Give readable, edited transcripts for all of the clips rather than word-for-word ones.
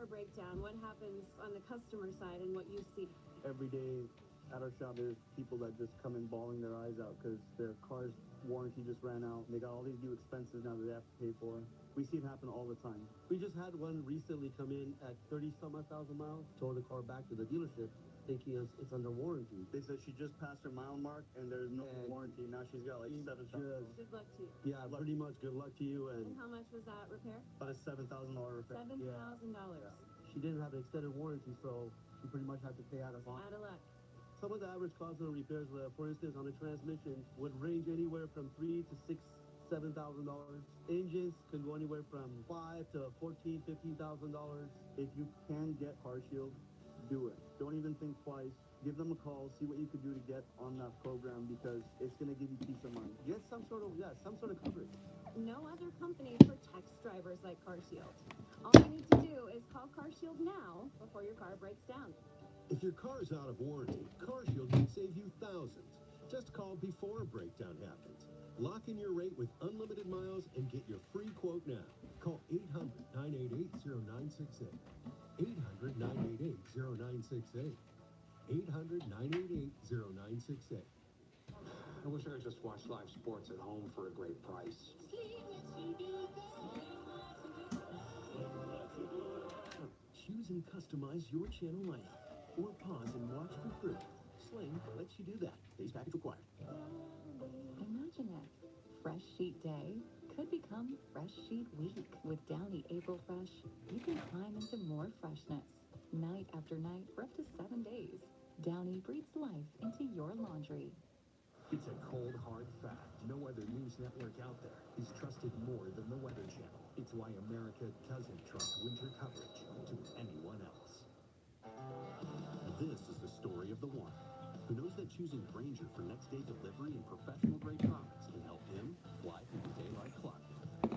car breakdown, what happens on the customer side and what you see? Every day at our shop, there's people that just come in bawling their eyes out because their car's warranty just ran out. They got all these new expenses now that they have to pay for. We see it happen all the time. We just had one recently come in at 30-some-odd thousand miles, towed the car back to the dealership, thinking it's under warranty. They said she just passed her mile mark and there's no warranty. Now she's got like 7,000. Good luck to you. Yeah, pretty much. Good luck to you. And how much was that repair? About a $7,000 repair. $7,000. Yeah. She didn't have an extended warranty, so she pretty much had to pay out of pocket. Out of luck. Some of the average cost of repairs, for instance, on a transmission, would range anywhere from $3,000 to $7,000. Engines could go anywhere from $5,000 to $14,000, $15,000. If you can get CarShield, do it. Don't even think twice. Give them a call, see what you could do to get on that program because it's going to give you peace of mind. Get some sort of coverage. No other company protects drivers like CarShield. All you need to do is call CarShield now before your car breaks down. If your car's out of warranty, CarShield can save you thousands. Just call before a breakdown happens. Lock in your rate with unlimited miles and get your free quote now. Call 800-988-0968. 800-988-0968. 800-988-0968. I wish I could just watch live sports at home for a great price. Choose and customize your channel lineup. Or pause and watch for free. Sling lets you do that. Base package required. Imagine it. Fresh Sheet Day could become Fresh Sheet Week. With Downy April Fresh, you can climb into more freshness. Night after night for up to 7 days. Downy breathes life into your laundry. It's a cold, hard fact. No other news network out there is trusted more than the Weather Channel. It's why America doesn't trust winter coverage to anyone else. This is the story of the one who knows that choosing Grainger for next day delivery and professional grade products can help him fly through the day like Clark.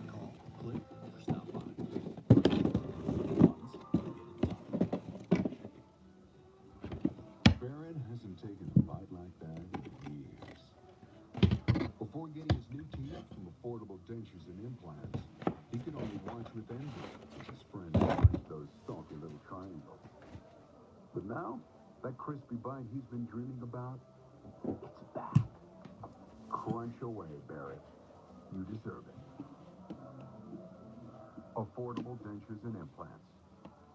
Call, click, or stop by. Barrett hasn't taken a bite like that in years. Before getting his new teeth from Affordable Dentures and Implants, he could only watch with envy as his friend crunch those salty little triangles. But now, that crispy bite he's been dreaming about, it's back. Crunch away, Barrett. You deserve it. Affordable Dentures and Implants.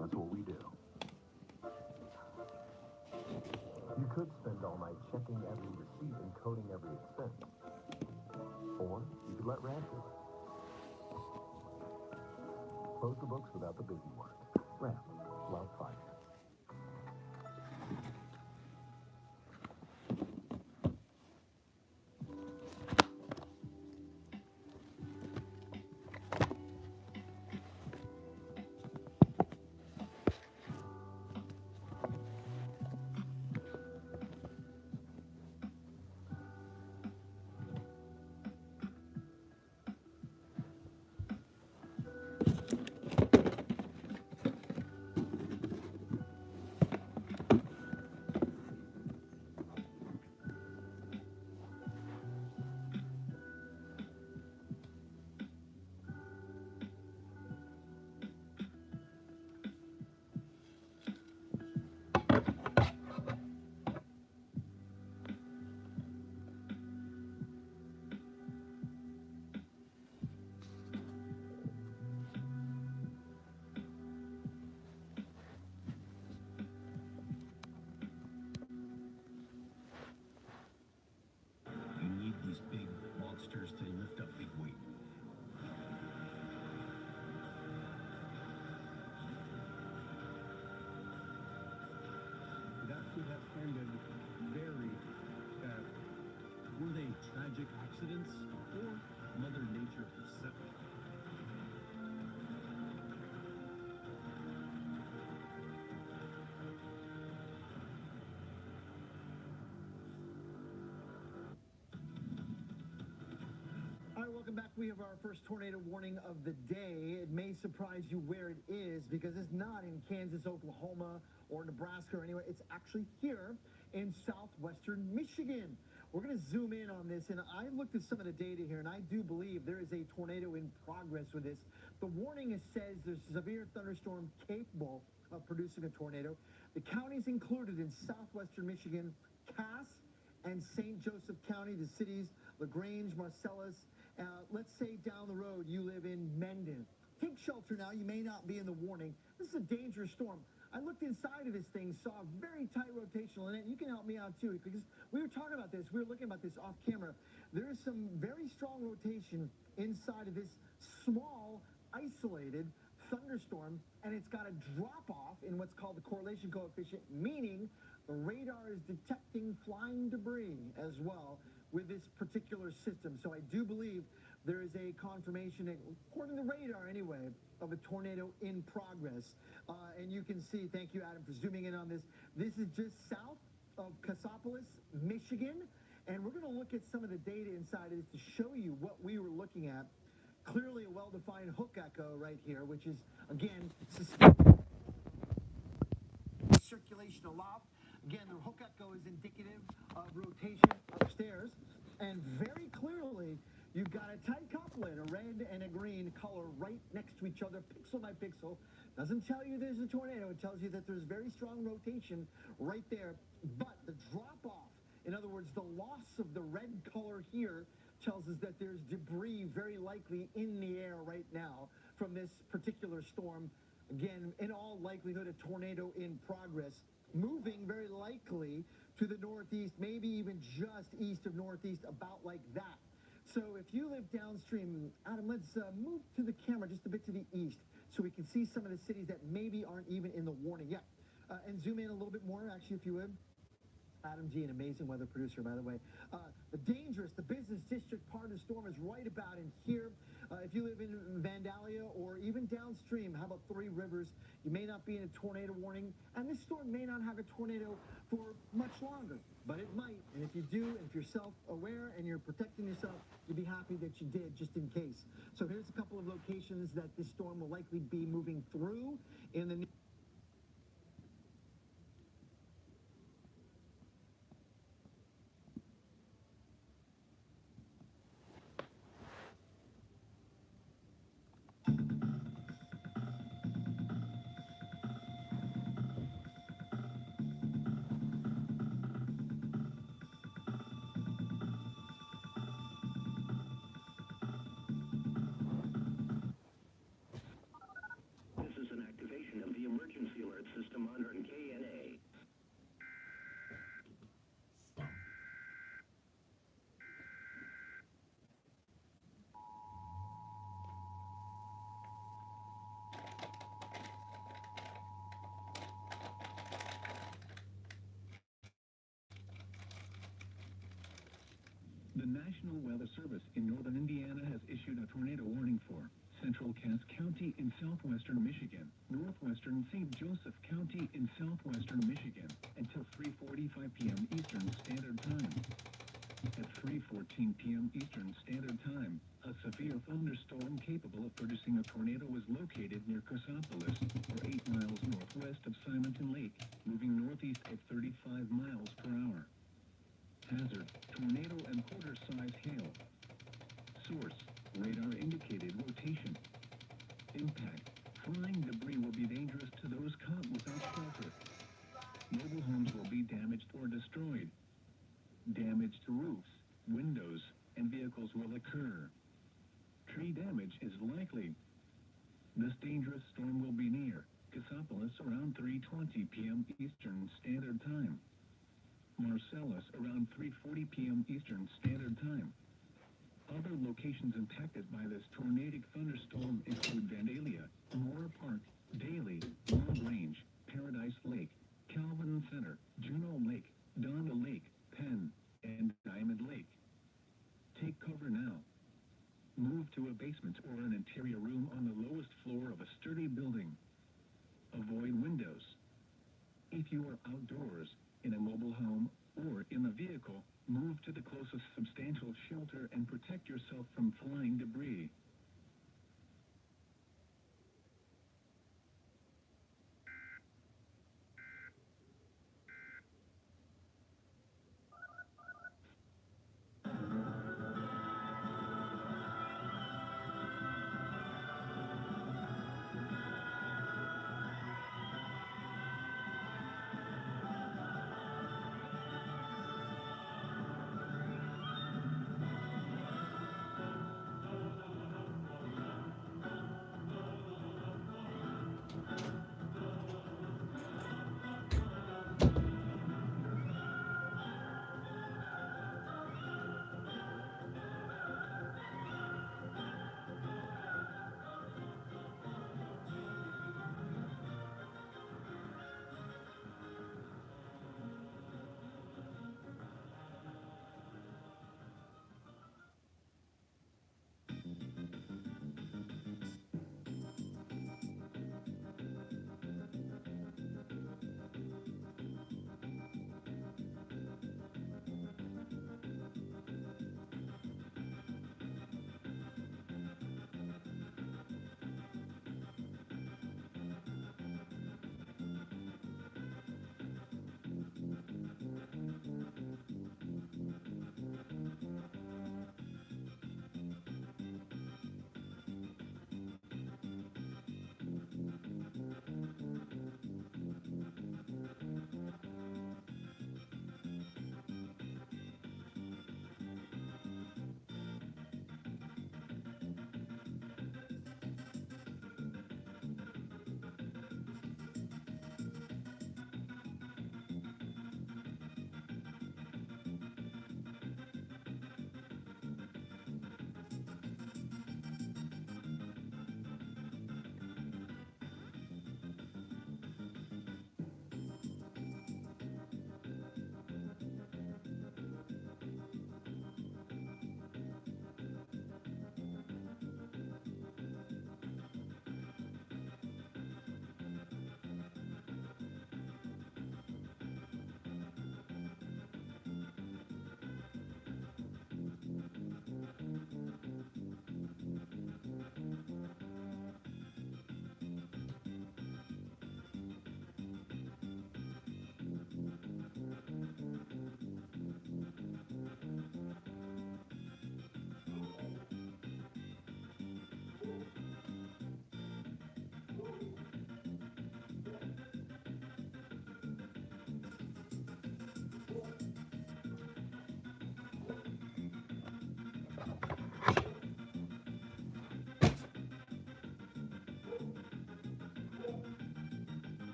That's what we do. You could spend all night checking every receipt and coding every expense. Or you could let Ramp do it. Close the books without the busy work. Ramp. Love finance. To lift up big weight. It actually has ended very bad. Were they tragic accidents or Mother Nature herself? Welcome back. We have our first tornado warning of the day. It may surprise you where it is because it's not in Kansas, Oklahoma, or Nebraska or anywhere. It's actually here in southwestern Michigan, We're going to zoom in on this, and I looked at some of the data here, and I do believe there is a tornado in progress with this. The warning says there's a severe thunderstorm capable of producing a tornado. The counties included in southwestern Michigan, Cass and St. Joseph County, the cities LaGrange, Marcellus. Let's say down the road you live in Mendon. Take shelter now. You may not be in the warning. This is a dangerous storm. I looked inside of this thing, saw a very tight rotational in it. You can help me out too, because we were talking about this. We were looking about this off camera. There is some very strong rotation inside of this small, isolated thunderstorm, and it's got a drop off in what's called the correlation coefficient, meaning the radar is detecting flying debris as well with this particular system. So I do believe there is a confirmation, according to the radar anyway, of a tornado in progress. And you can see, thank you, Adam, for zooming in on this. This is just south of Cassopolis, Michigan. And we're going to look at some of the data inside of this to show you what we were looking at. Clearly a well-defined hook echo right here, which is, again, circulation aloft. Again, the hook echo is indicative of rotation upstairs. And very clearly, you've got a tight couplet, a red and a green color right next to each other, pixel by pixel. Doesn't tell you there's a tornado. It tells you that there's very strong rotation right there. But the drop-off, in other words, the loss of the red color here, tells us that there's debris very likely in the air right now from this particular storm. Again, in all likelihood, a tornado in progress, moving very likely to the northeast, maybe even just east of northeast, about like that. So if you live downstream, Adam, let's move to the camera just a bit to the east so we can see some of the cities that maybe aren't even in the warning yet. And zoom in a little bit more, actually, if you would. Adam G, an amazing weather producer, by the way. The dangerous, the business district part of the storm is right about in here. If you live in Vandalia or even downstream, how about Three Rivers? You may not be in a tornado warning, and this storm may not have a tornado for much longer, but it might. And if you do, and if you're self-aware and you're protecting yourself, you'll be happy that you did, just in case. So here's a couple of locations that this storm will likely be moving through in the The National Weather Service in northern Indiana has issued a tornado warning for central Cass County in southwestern Michigan, northwestern St. Joseph County in southwestern Michigan, until 3:45 p.m. Eastern Standard Time. At 3:14 p.m. Eastern Standard Time, a severe thunderstorm capable of producing a tornado was located near Cassopolis, or 8 miles northwest of Simonton Lake, moving northeast at 35 miles per hour. Hazard, tornado and quarter-size hail. Source, radar indicated rotation. Impact, flying debris will be dangerous to those caught without shelter. Mobile homes will be damaged or destroyed. Damage to roofs, windows, and vehicles will occur. Tree damage is likely. This dangerous storm will be near Cassopolis around 3:20 p.m. Eastern Standard Time. Marcellus around 3:40 p.m. Eastern Standard Time. Other locations impacted by this tornadic thunderstorm include Vandalia, Mora Park, Daly, Long Range, Paradise Lake, Calvin Center, Juneau Lake, Donda Lake, Penn, and Diamond Lake. Take cover now. Move to a basement or an interior room on the lowest floor of a sturdy building. Avoid windows. If you are outdoors, in a mobile home, or in a vehicle, move to the closest substantial shelter and protect yourself from flying debris.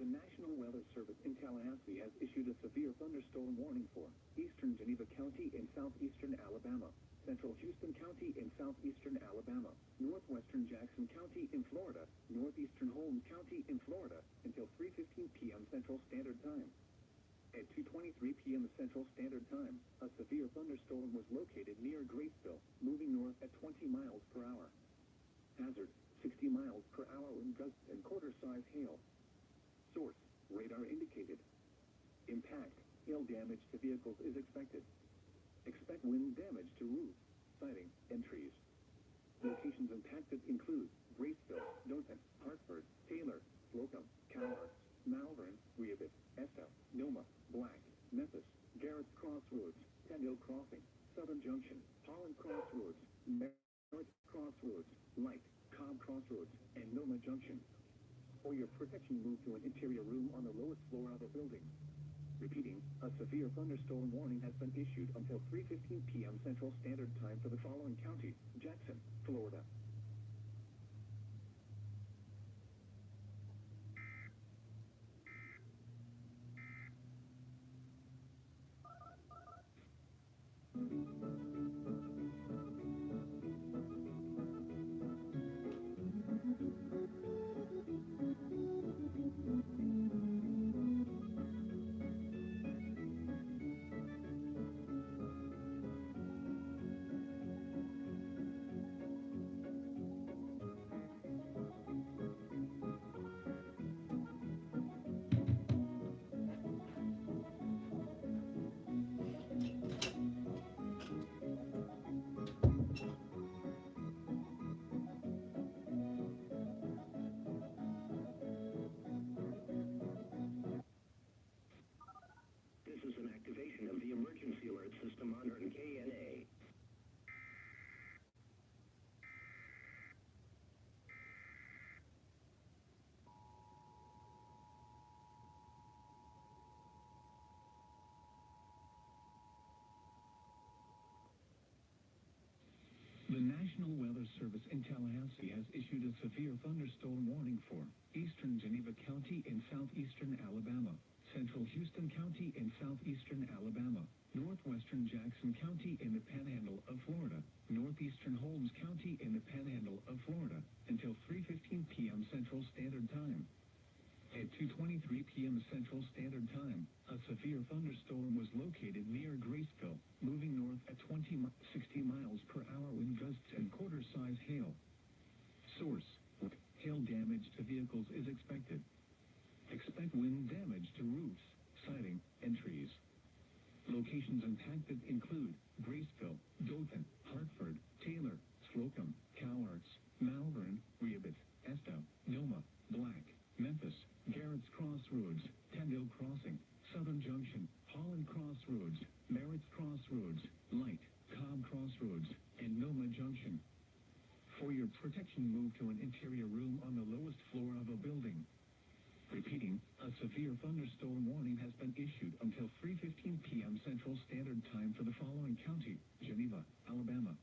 The National Weather Service in Tallahassee has issued a severe thunderstorm warning for eastern Geneva County in southeastern Alabama, central Houston County in southeastern Alabama, northwestern Jackson County in Florida, northeastern Holmes County in Florida until 3:15 p.m. Central Standard Time. At 2:23 p.m. Central Standard Time, a severe thunderstorm was located near Graceville, moving north at 20 miles per hour. Hazard, 60 miles per hour wind gusts and quarter-size hail. Source, radar indicated. Impact, hail damage to vehicles is expected. Expect wind damage to roofs, siding, and trees. Locations impacted include Graceville, Dothan, Hartford, Taylor, Slocum, Calvert, Malvern, Rehoboth, Esta, Noma, Black, Memphis, Garrett's Crossroads, Tyndale Crossing, Southern Junction, Holland Crossroads, Merritt Crossroads, Light, Cobb Crossroads, and Noma Junction. For your protection, move to an interior room on the lowest floor of a building. Repeating, a severe thunderstorm warning has been issued until 3:15 p.m. Central Standard Time for the following county: Jackson, Florida. This is an activation of the emergency alert system on KNA. The National Weather Service in Tallahassee has issued a severe thunderstorm warning for eastern Geneva County in southeastern Alabama, central Houston County in southeastern Alabama, northwestern Jackson County in the Panhandle of Florida, northeastern Holmes County in the Panhandle of Florida, until 3:15 p.m. Central Standard Time. At 2:23 p.m. Central Standard Time, a severe thunderstorm was located near Graceville, moving north at 60 miles per hour wind gusts and quarter-size hail. Source, hail damage to vehicles is expected. Expect wind damage to roofs, siding, and trees. Locations impacted include Graceville, Dothan, Hartford, Taylor, Slocum, Calverts, Malvern, Rehoboth, Esta, Noma, Black, Memphis, Garrett's Crossroads, Tyndale Crossing, Southern Junction, Holland Crossroads, Merritt's Crossroads, Light, Cobb Crossroads, and Noma Junction. For your protection, move to an interior room on the lowest floor of a building. Repeating, a severe thunderstorm warning has been issued until 3:15 p.m. Central Standard Time for the following county: Geneva, Alabama.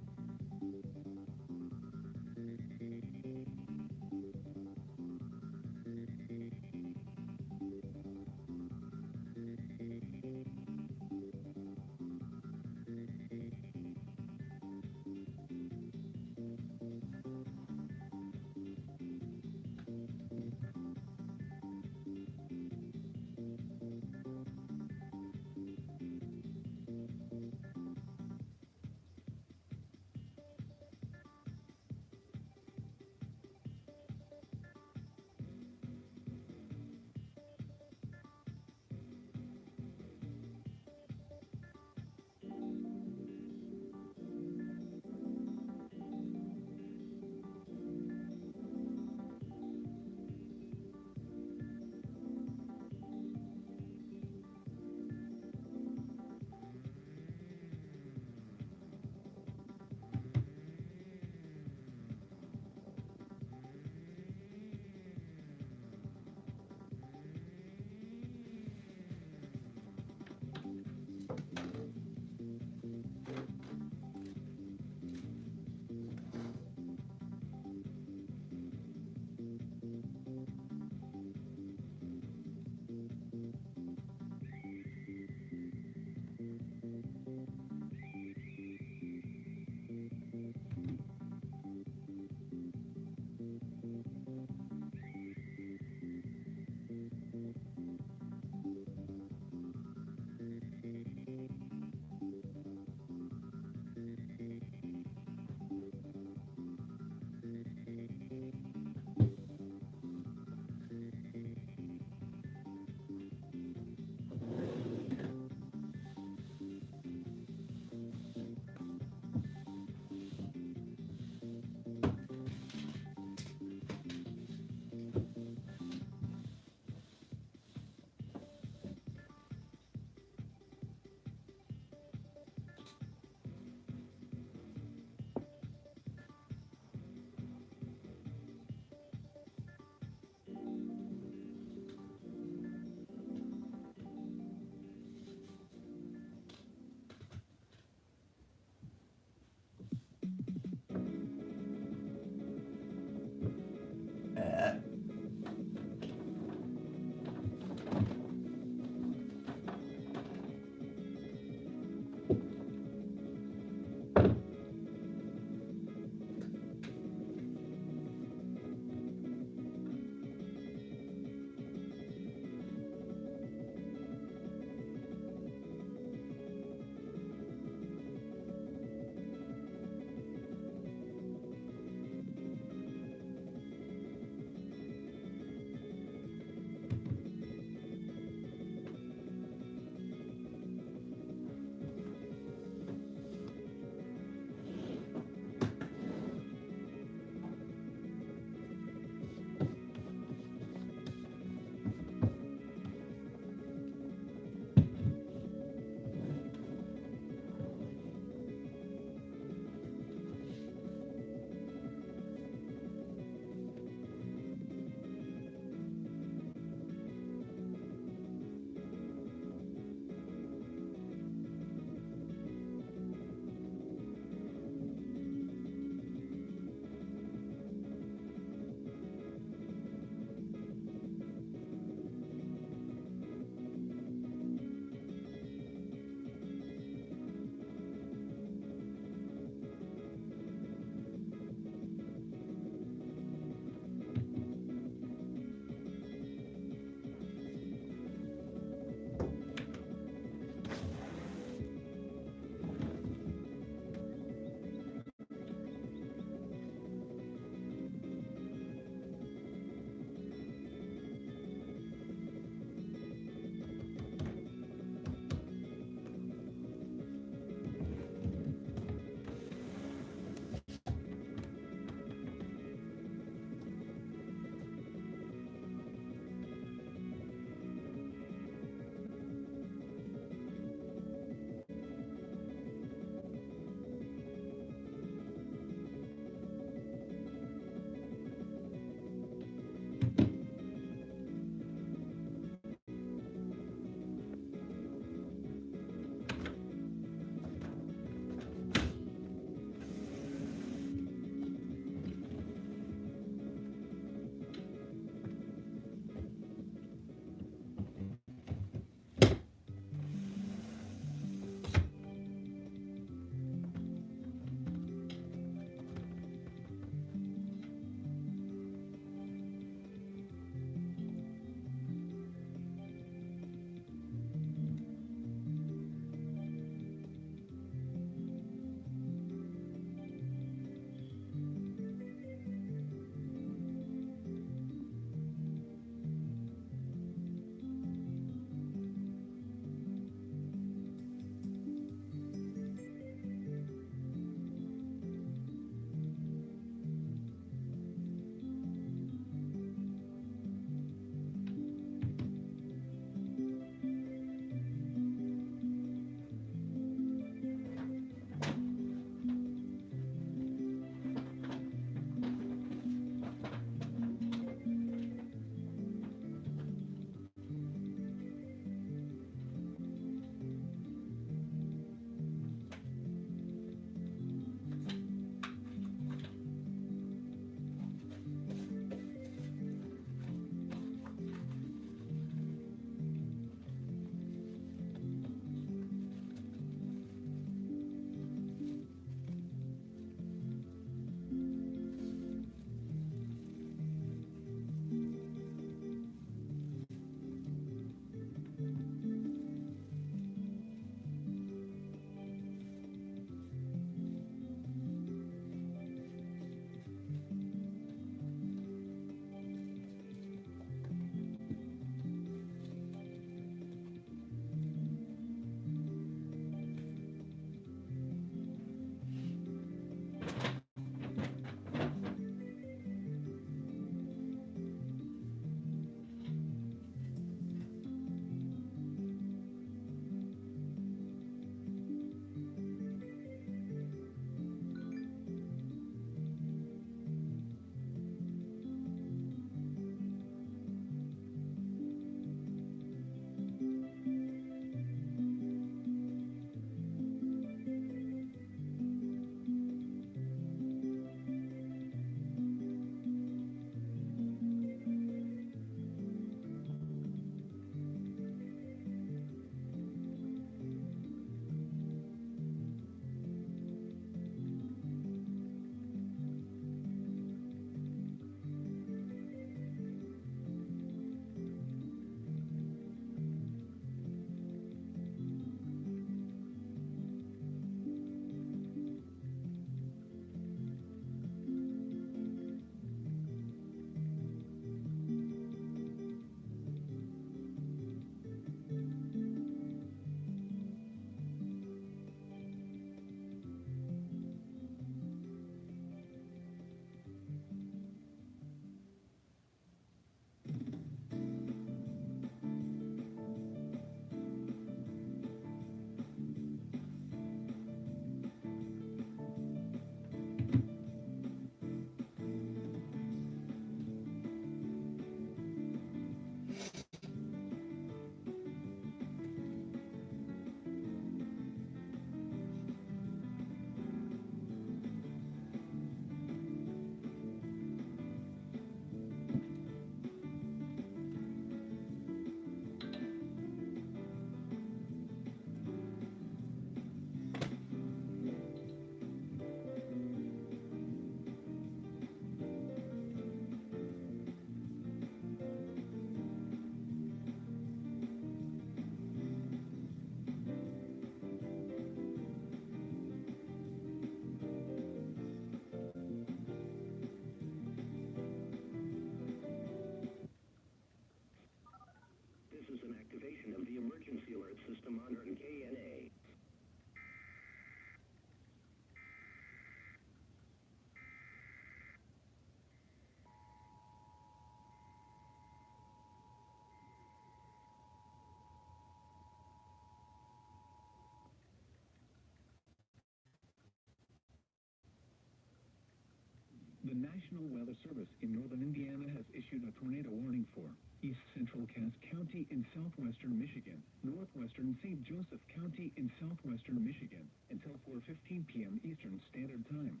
The National Weather Service in northern Indiana has issued a tornado warning for East Central Cass County in southwestern Michigan, northwestern St. Joseph County in southwestern Michigan, until 4:15 p.m. Eastern Standard Time.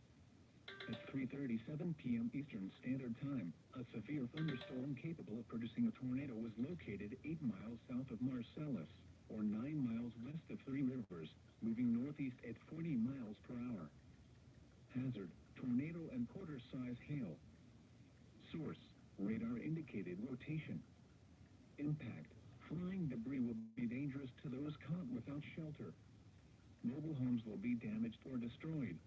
At 3:37 p.m. Eastern Standard Time, a severe thunderstorm capable of producing a tornado was located 8 miles south of Marcellus, or 9 miles west of Three Rivers, moving northeast at 40 miles per hour. Hazard, tornado and quarter-size hail. Source, radar-indicated rotation. Impact, flying debris will be dangerous to those caught without shelter. Mobile homes will be damaged or destroyed.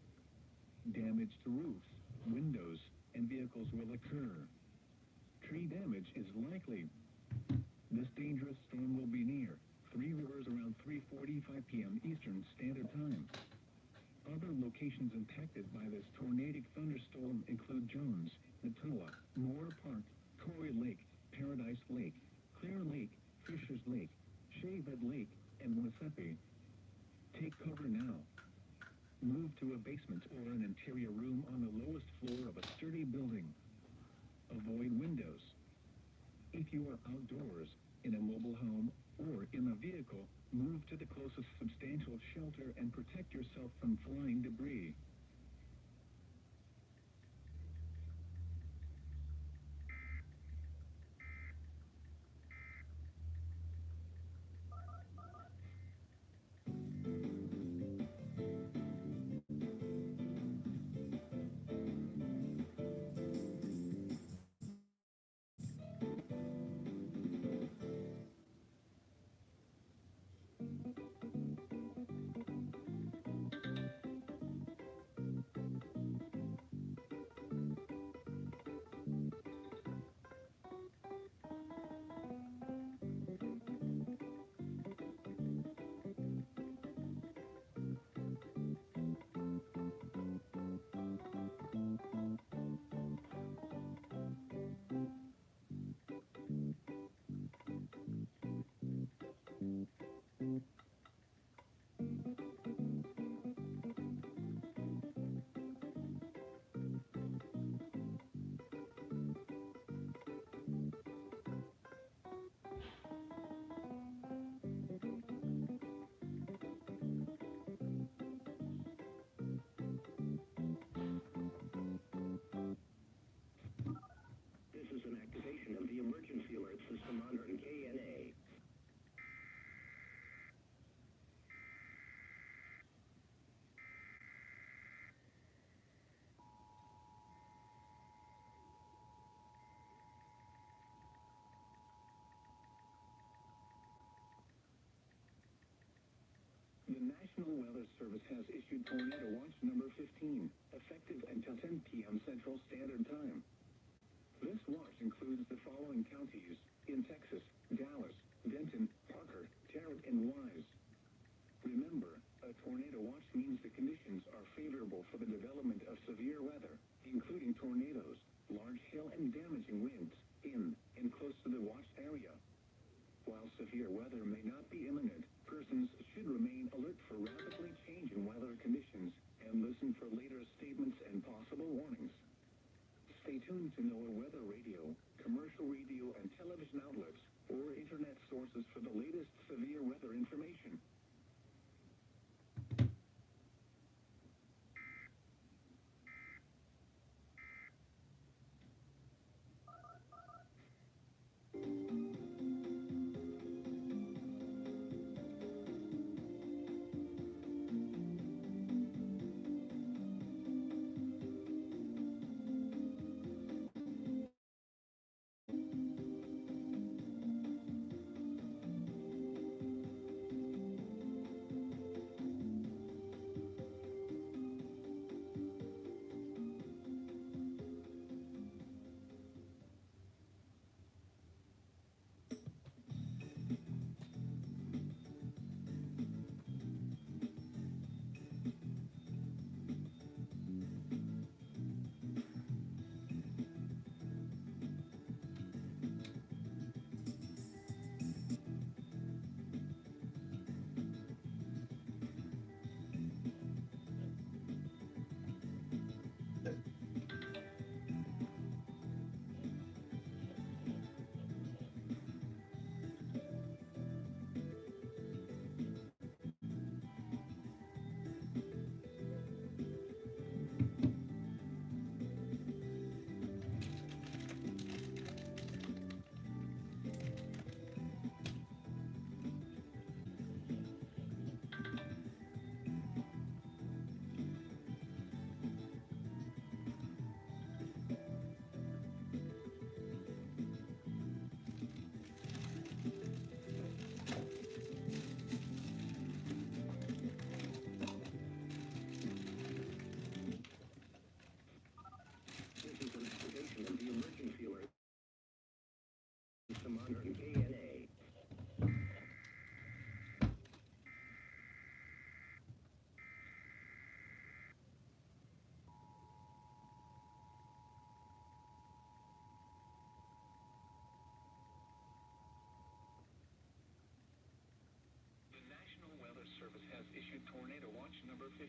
Damage to roofs, windows, and vehicles will occur. Tree damage is likely. This dangerous storm will be near Three Rivers around 3:45 p.m. Eastern Standard Time. Other locations impacted by this tornadic thunderstorm include Jones, Natoa, Moore Park, Corey Lake, Paradise Lake, Clear Lake, Fishers Lake, Shavehead Lake, and Wassepe. Take cover now. Move to a basement or an interior room on the lowest floor of a sturdy building. Avoid windows. If you are outdoors, in a mobile home, or in a vehicle, move to the closest substantial shelter and protect yourself from flying debris. This is an activation of the emergency alert system on KNA. The National Weather Service has issued Tornado Watch number 15, effective until 10 p.m. Central Standard Time. This watch includes the following counties in Texas: Dallas, Denton, Parker, Tarrant, and Wise. Remember, a tornado watch means the conditions are favorable for the development of severe weather, including tornadoes, large hail, and damaging winds in and close to the watched area. While severe weather may not be imminent, persons should remain alert for rapidly changing weather conditions and listen for later statements and possible warnings. Stay tuned to NOAA Weather Radio, commercial radio and television outlets, or internet sources for the latest severe weather information. KNA. The National Weather Service has issued Tornado Watch number 15,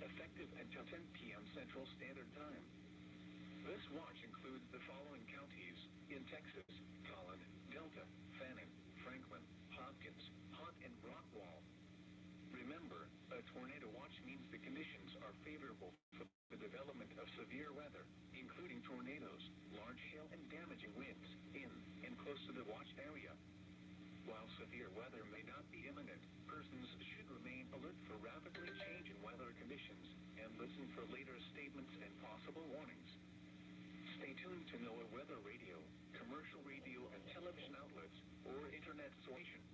effective until 10 p.m. Central Standard Time. This watch includes the following counties in Texas: Collin, Delta, Fannin, Franklin, Hopkins, Hunt, and Rockwall. Remember, a tornado watch means the conditions are favorable for the development of severe weather, including tornadoes, large hail, and damaging winds in and close to the watch area. While severe weather may not be imminent, persons should remain alert for rapidly changing weather conditions and listen for later statements and possible warnings. Stay tuned to NOAA weather radio, commercial radio and television outlets, or internet station.